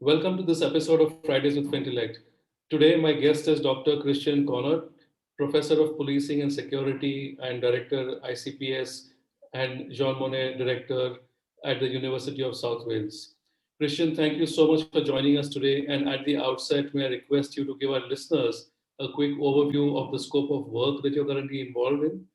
Welcome to this episode of Fridays with Fintelekt. Today, my guest is Dr. Christian Kaunert, Professor of Policing and Security and Director ICPS, and Jean Monnet, Director at the University of South Wales. Christian, thank you so much for joining us today. And at the outset, may I request you to give our listeners a quick overview of the scope of work that you're currently involved in?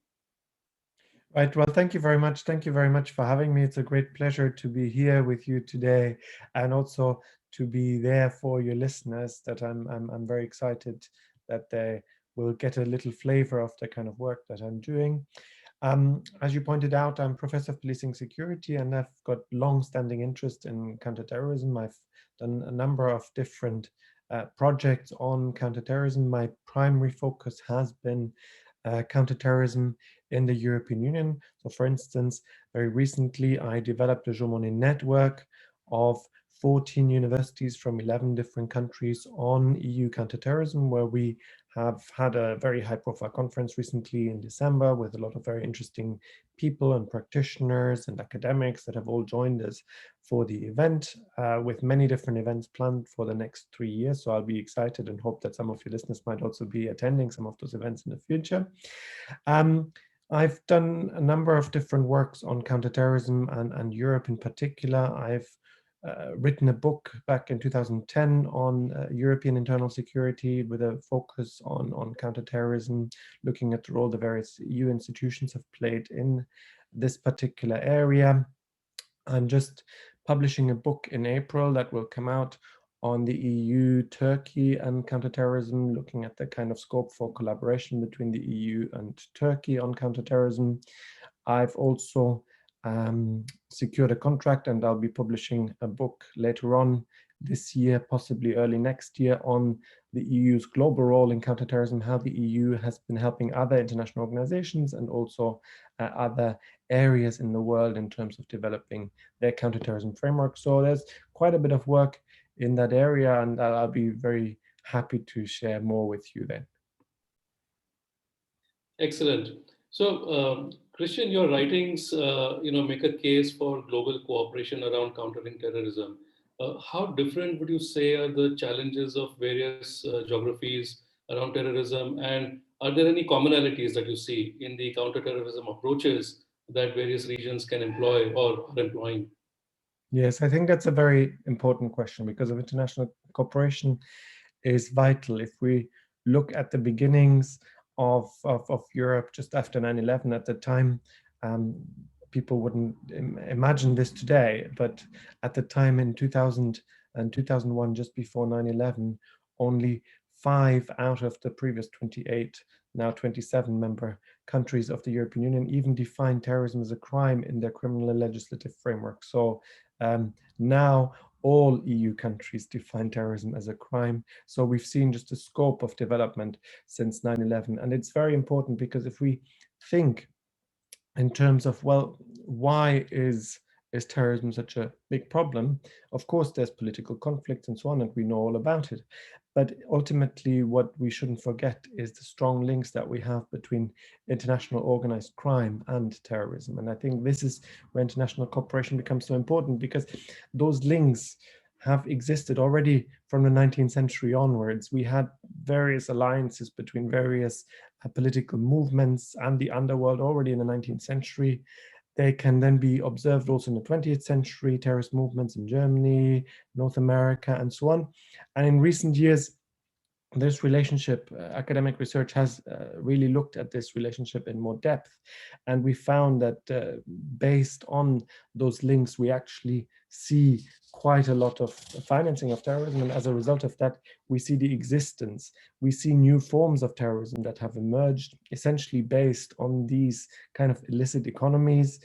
Right. Well, thank you very much. Thank you very much for having me. It's a great pleasure to be here with you today, and also to be there for your listeners. That I'm very excited that they will get a little flavor of the kind of work that I'm doing. As you pointed out, I'm Professor of Policing Security, and I've got long-standing interest in counterterrorism. I've done a number of different projects on counterterrorism. My primary focus has been counterterrorism in the European Union. So for instance, very recently, I developed a Monnet network of 14 universities from 11 different countries on EU counterterrorism, where we have had a very high profile conference recently in December with a lot of very interesting people and practitioners and academics that have all joined us for the event, with many different events planned for the next 3 years. So I'll be excited and hope that some of your listeners might also be attending some of those events in the future. Um, I've done a number of different works on counterterrorism and Europe in particular. I've written a book back in 2010 on European internal security with a focus on counterterrorism, looking at the role the various EU institutions have played in this particular area. I'm just publishing a book in April that will come out on the EU, Turkey, and counterterrorism, looking at the kind of scope for collaboration between the EU and Turkey on counterterrorism. I've also secured a contract, and I'll be publishing a book later on this year, possibly early next year, on the EU's global role in counterterrorism, how the EU has been helping other international organizations and also other areas in the world in terms of developing their counterterrorism framework. So there's quite a bit of work in that area, and I'll be very happy to share more with you then. Excellent. So, Christian, your writings, make a case for global cooperation around countering terrorism. How different would you say are the challenges of various geographies around terrorism, and are there any commonalities that you see in the counterterrorism approaches that various regions can employ or are employing? Yes, I think that's a very important question because of international cooperation is vital. If we look at the beginnings of Europe just after 9/11, at the time, um, people wouldn't imagine this today, but at the time in 2000 and 2001, just before 9/11, only 5 out of the previous 28, now 27 member countries of the European Union even defined terrorism as a crime in their criminal legislative framework. So now all EU countries define terrorism as a crime. So we've seen just the scope of development since 9/11. And it's very important because if we think in terms of, well, why is terrorism such a big problem? Of course, there's political conflicts and so on, and we know all about it. But ultimately, what we shouldn't forget is the strong links that we have between international organized crime and terrorism. And I think this is where international cooperation becomes so important, because those links have existed already from the 19th century onwards. We had various alliances between various political movements and the underworld already in the 19th century. They can then be observed also in the 20th century, terrorist movements in Germany, North America, and so on. And in recent years, this relationship, academic research has really looked at this relationship in more depth. And we found that based on those links, we actually see quite a lot of financing of terrorism. And as a result of that, we see the existence. We see new forms of terrorism that have emerged, essentially based on these kind of illicit economies.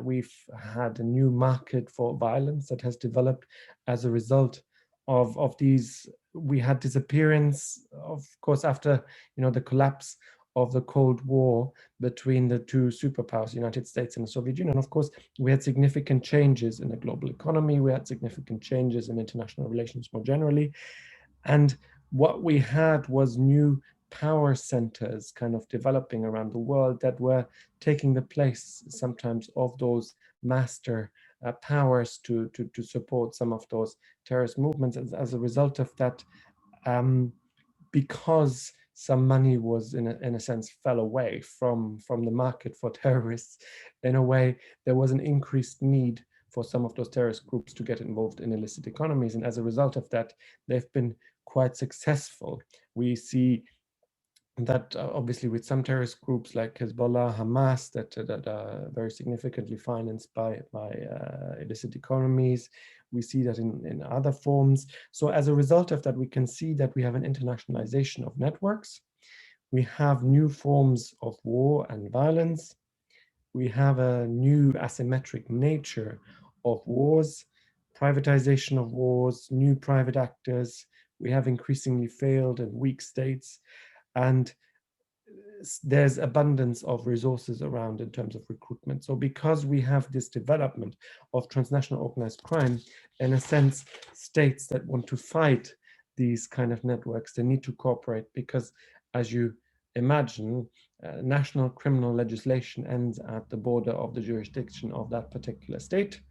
We've had a new market for violence that has developed as a result of these. We had disappearance, of course, after the collapse of the Cold War between the two superpowers, United States and the Soviet Union. Of course, we had significant changes in the global economy. We had significant changes in international relations more generally. And what we had was new power centers kind of developing around the world that were taking the place sometimes of those master powers to support some of those terrorist movements. As a result of that, um, because some money was in a sense fell away from the market for terrorists, in a way there was an increased need for some of those terrorist groups to get involved in illicit economies, and as a result of that they've been quite successful. We see that obviously with some terrorist groups like Hezbollah, Hamas, that are very significantly financed by illicit economies. We see that in other forms. So as a result of that, we can see that we have an internationalization of networks. We have new forms of war and violence. We have a new asymmetric nature of wars, privatization of wars, new private actors. We have increasingly failed and weak states. And there's abundance of resources around in terms of recruitment. So because we have this development of transnational organized crime, in a sense, states that want to fight these kind of networks, they need to cooperate because, as you imagine, national criminal legislation ends at the border of the jurisdiction of that particular state.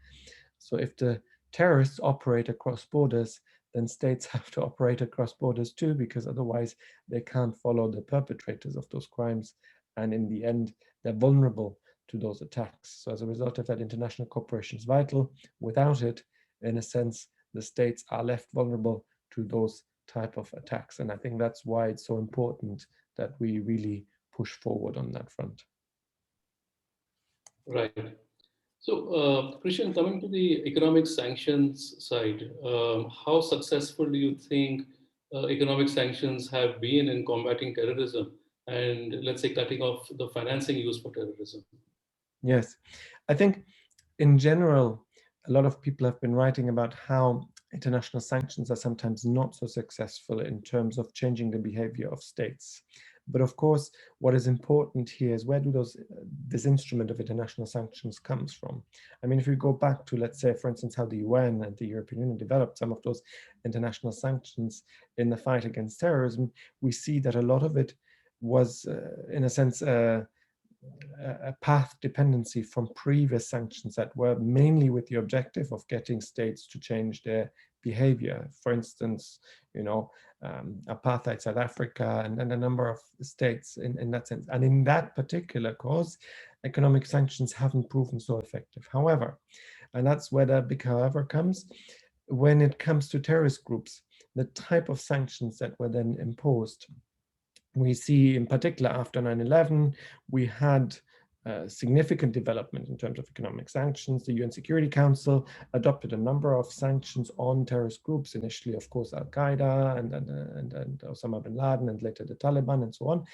So if the terrorists operate across borders, then states have to operate across borders too, because otherwise they can't follow the perpetrators of those crimes. And in the end, they're vulnerable to those attacks. So as a result of that, international cooperation is vital. Without it, in a sense, the states are left vulnerable to those type of attacks. And I think that's why it's so important that we really push forward on that front. Right. So, Christian, coming to the economic sanctions side, how successful do you think economic sanctions have been in combating terrorism and, let's say, cutting off the financing used for terrorism? Yes, I think in general, a lot of people have been writing about how international sanctions are sometimes not so successful in terms of changing the behavior of states. But of course, what is important here is where do this instrument of international sanctions comes from? I mean, if we go back to, let's say, for instance, how the UN and the European Union developed some of those international sanctions in the fight against terrorism, we see that a lot of it was, in a sense, a path dependency from previous sanctions that were mainly with the objective of getting states to change their behavior. For instance, apartheid South Africa and a number of states in that sense. And in that particular cause, economic sanctions haven't proven so effective. However, and that's where the big however comes, when it comes to terrorist groups, the type of sanctions that were then imposed, we see in particular after 9/11, we had significant development in terms of economic sanctions. The UN Security Council adopted a number of sanctions on terrorist groups, initially, of course, Al-Qaeda and Osama bin Laden, and later the Taliban and so on.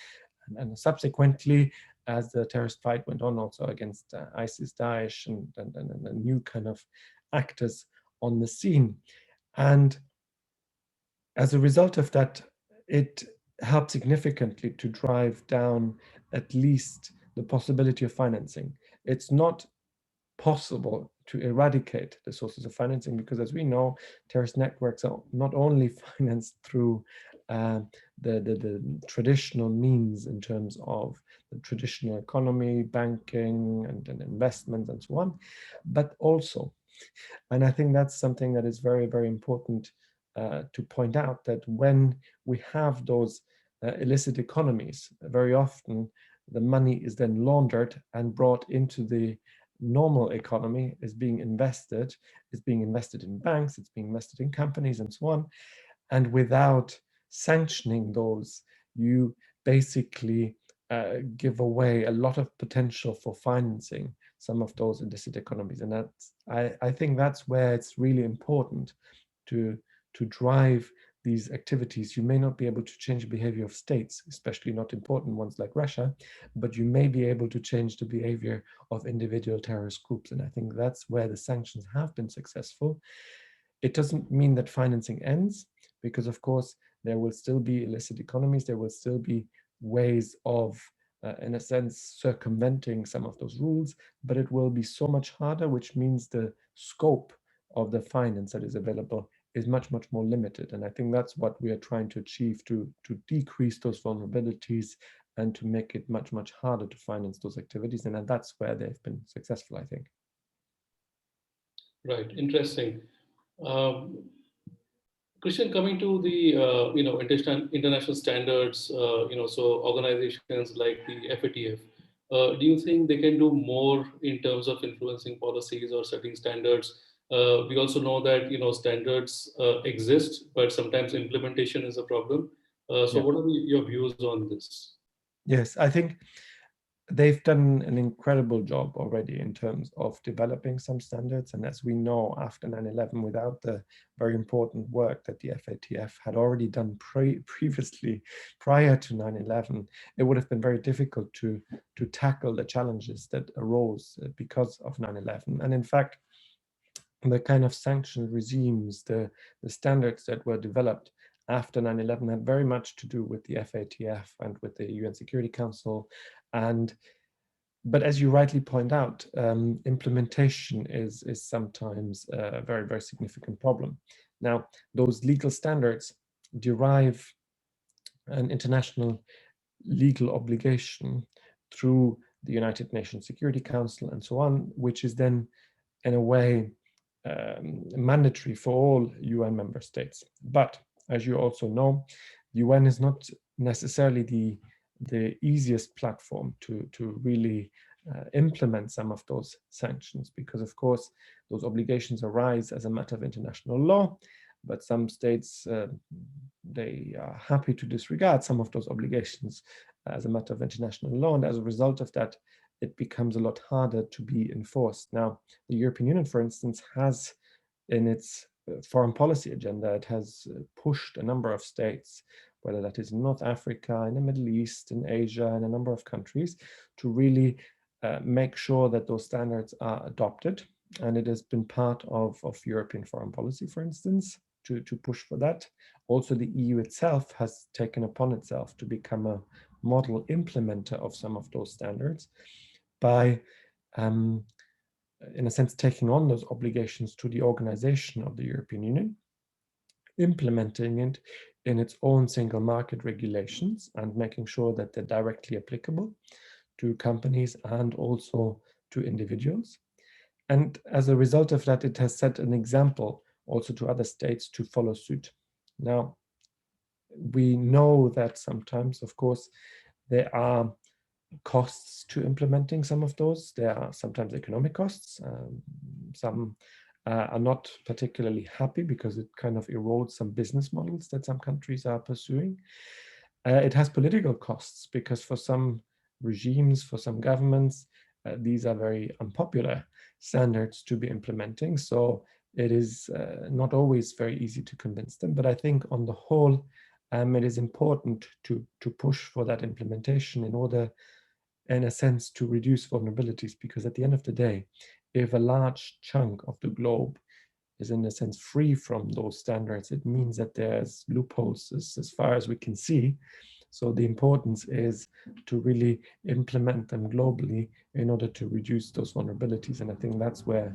And subsequently, as the terrorist fight went on also against ISIS, Daesh, and new kind of actors on the scene. And as a result of that, it helped significantly to drive down at least the possibility of financing. It's not possible to eradicate the sources of financing because, as we know, terrorist networks are not only financed through the traditional means in terms of the traditional economy, banking, and investments, and so on, but also, and I think that's something that is very, very important to point out, that when we have those illicit economies, very often the money is then laundered and brought into the normal economy, is being invested in banks, it's being invested in companies and so on. And without sanctioning those, you basically give away a lot of potential for financing some of those illicit economies. And that's, I think that's where it's really important to drive these activities. You may not be able to change the behavior of states, especially not important ones like Russia, but you may be able to change the behavior of individual terrorist groups. And I think that's where the sanctions have been successful. It doesn't mean that financing ends, because of course there will still be illicit economies, there will still be ways of, in a sense, circumventing some of those rules, but it will be so much harder, which means the scope of the finance that is available is much, much more limited. And I think that's what we are trying to achieve, to decrease those vulnerabilities and to make it much, much harder to finance those activities. And that's where they've been successful, I think. Right. Interesting. Um, Christian, coming to the international standards, so organizations like the FATF, do you think they can do more in terms of influencing policies or setting standards? We also know that standards exist, but sometimes implementation is a problem. So, Yeah. what are your views on this? Yes, I think they've done an incredible job already in terms of developing some standards. And as we know, after 9/11, without the very important work that the FATF had already done previously, prior to 9/11, it would have been very difficult to tackle the challenges that arose because of 9/11. And in fact, the kind of sanction regimes, the standards that were developed after 9/11 had very much to do with the FATF and with the UN Security Council. And but as you rightly point out, implementation is sometimes a very, very significant problem. Now, those legal standards derive an international legal obligation through the United Nations Security Council and so on, which is then, in a way, mandatory for all UN member states. But as you also know, UN is not necessarily the easiest platform to really implement some of those sanctions, because of course those obligations arise as a matter of international law, but some states they are happy to disregard some of those obligations as a matter of international law, and as a result of that, it becomes a lot harder to be enforced. Now, the European Union, for instance, has in its foreign policy agenda, it has pushed a number of states, whether that is in North Africa, in the Middle East, in Asia, and a number of countries, to really make sure that those standards are adopted. And it has been part of European foreign policy, for instance, to push for that. Also, the EU itself has taken upon itself to become a model implementer of some of those standards by in a sense, taking on those obligations to the organization of the European Union, implementing it in its own single market regulations and making sure that they're directly applicable to companies and also to individuals. And as a result of that, it has set an example also to other states to follow suit. Now, we know that sometimes, of course, there are costs to implementing some of those. There are sometimes economic costs. Some are not particularly happy because it kind of erodes some business models that some countries are pursuing. It has political costs because for some regimes, for some governments, these are very unpopular standards to be implementing. So it is not always very easy to convince them. But I think on the whole, it is important to push for that implementation in order, in a sense, to reduce vulnerabilities, because at the end of the day, if a large chunk of the globe is in a sense free from those standards, it means that there's loopholes as far as we can see. So the importance is to really implement them globally in order to reduce those vulnerabilities. And I think that's where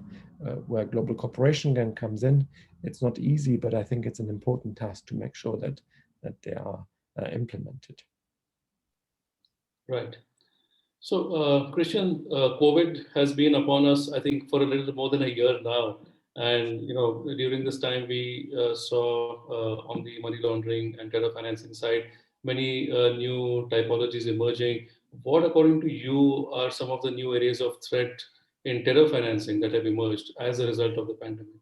global cooperation then comes in. It's not easy, but I think it's an important task to make sure that they are implemented. Right. So, Christian, COVID has been upon us, I think, for a little more than a year now. And during this time, we saw on the money laundering and terror financing side many new typologies emerging. What, according to you, are some of the new areas of threat in terror financing that have emerged as a result of the pandemic?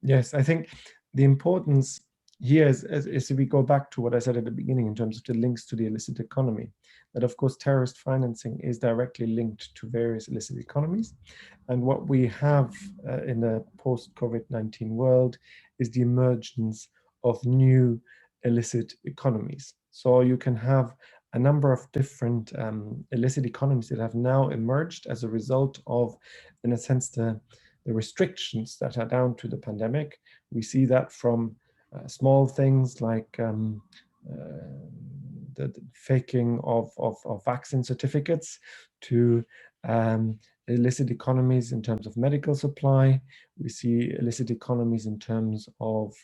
Yes, I think the importance here is if we go back to what I said at the beginning in terms of the links to the illicit economy, that of course terrorist financing is directly linked to various illicit economies. And what we have in the post-COVID-19 world is the emergence of new illicit economies. So you can have a number of different illicit economies that have now emerged as a result of, in a sense, the restrictions that are down to the pandemic. We see that from small things like the faking of vaccine certificates to illicit economies in terms of medical supply. We see illicit economies in terms of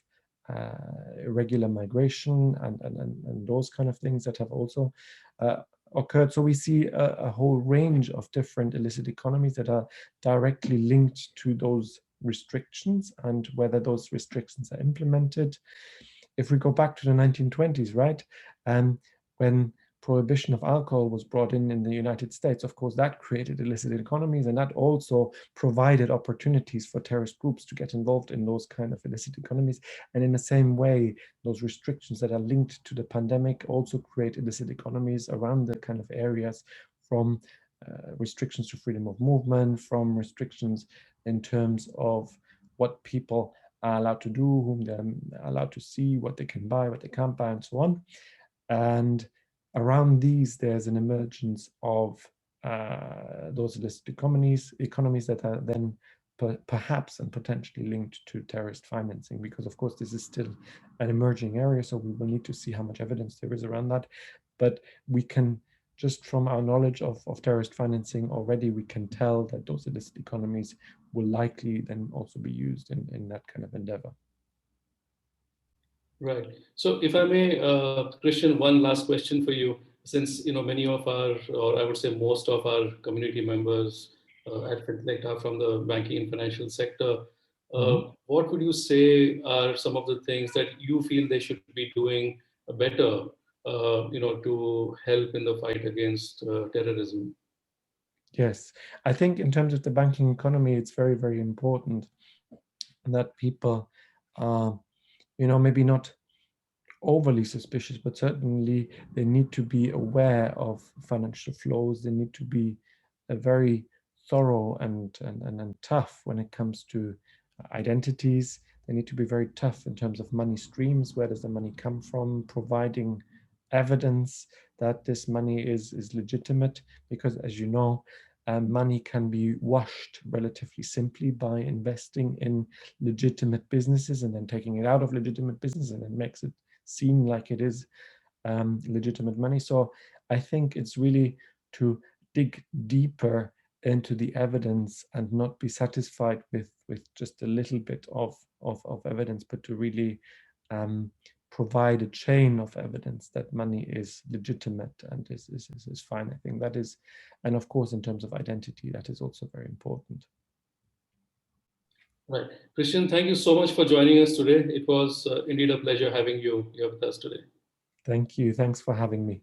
irregular migration and those kind of things that have also occurred. So we see a whole range of different illicit economies that are directly linked to those restrictions and whether those restrictions are implemented. If we go back to the 1920s, right, when prohibition of alcohol was brought in the United States, of course, that created illicit economies, and that also provided opportunities for terrorist groups to get involved in those kind of illicit economies. And in the same way, those restrictions that are linked to the pandemic also create illicit economies around the kind of areas, from restrictions to freedom of movement, from restrictions in terms of what people are allowed to do, whom they're allowed to see, what they can buy, what they can't buy, and so on. And around these, there's an emergence of those illicit economies that are then perhaps and potentially linked to terrorist financing, because of course this is still an emerging area, so we will need to see how much evidence there is around that. But we can, just from our knowledge of terrorist financing already, we can tell that those illicit economies will likely then also be used in that kind of endeavor. Right. So if I may, Christian, one last question for you. Since many of our, or I would say most of our community members at Fintelekt are from the banking and financial sector, what would you say are some of the things that you feel they should be doing better, to help in the fight against terrorism? Yes, I think in terms of the banking economy, it's very, very important that people are, maybe not overly suspicious, but certainly they need to be aware of financial flows. They need to be very thorough and tough when it comes to identities. They need to be very tough in terms of money streams. Where does the money come from? Providing evidence that this money is legitimate, because as you know, money can be washed relatively simply by investing in legitimate businesses and then taking it out of legitimate business, and it makes it seem like it is legitimate money. So I think it's really to dig deeper into the evidence and not be satisfied with just a little bit of evidence, but to really provide a chain of evidence that money is legitimate and is fine. I think that is, and of course, in terms of identity, that is also very important. Right. Christian, thank you so much for joining us today. It was indeed a pleasure having you here with us today. Thank you. Thanks for having me.